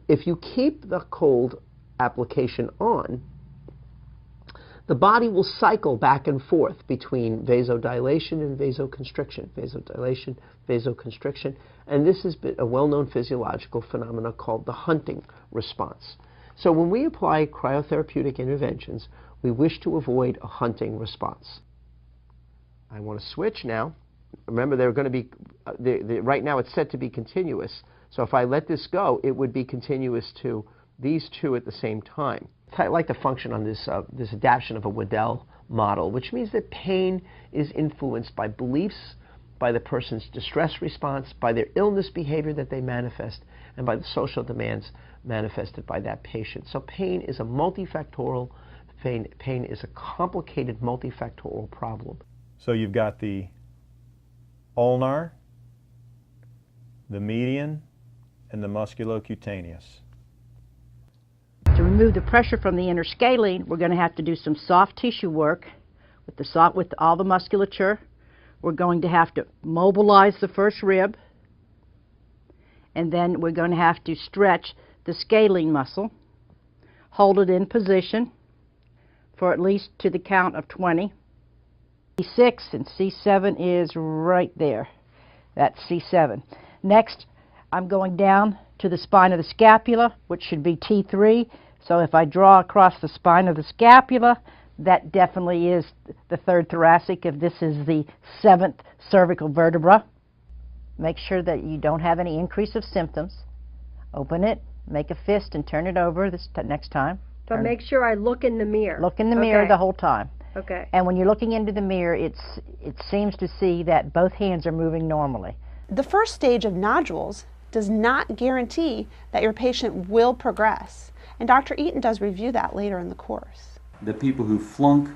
if you keep the cold application on, the body will cycle back and forth between vasodilation and vasoconstriction, vasodilation, vasoconstriction, and this has been a well-known physiological phenomenon called the Hunting response. So when we apply cryotherapeutic interventions, we wish to avoid a Hunting response. I want to switch now. Remember, they're going to be, right now it's set to be continuous. So if I let this go, it would be continuous to these two at the same time. I like to function on this adaptation of a Waddell model, which means that pain is influenced by beliefs, by the person's distress response, by their illness behavior that they manifest, and by the social demands manifested by that patient. So pain is a multifactorial, pain is a complicated multifactorial problem. So you've got the ulnar, the median, and the musculocutaneous. To remove the pressure from the inner scalene, we're going to have to do some soft tissue work with all the musculature. We're going to have to mobilize the first rib, and then we're going to have to stretch the scalene muscle, hold it in position for at least to the count of 20. C6 and C7 is right there. That's C7. Next, I'm going down to the spine of the scapula, which should be T3. So if I draw across the spine of the scapula, that definitely is the third thoracic if this is the 7th cervical vertebra. Make sure that you don't have any increase of symptoms. Open it, make a fist, and turn it over this next time. So make sure I look in the mirror. Look in the mirror the whole time. Okay. And when you're looking into the mirror, it seems to see that both hands are moving normally. The first stage of nodules does not guarantee that your patient will progress. And Dr. Eaton does review that later in the course. The people who flunk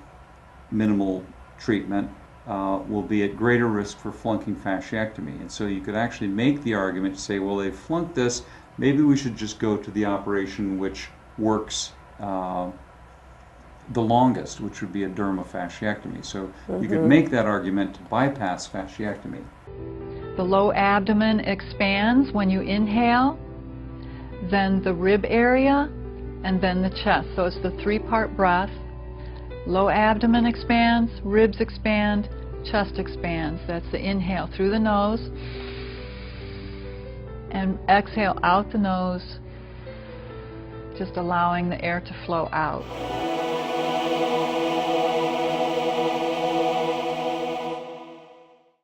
minimal treatment will be at greater risk for flunking fasciectomy. And so you could actually make the argument to say, well, they flunked this, maybe we should just go to the operation which works the longest, which would be a dermofasciectomy. So you could make that argument to bypass fasciectomy. The low abdomen expands when you inhale, then the rib area, and then the chest. So it's the three-part breath. Low abdomen expands, ribs expand, chest expands. That's the inhale through the nose, and exhale out the nose, just allowing the air to flow out.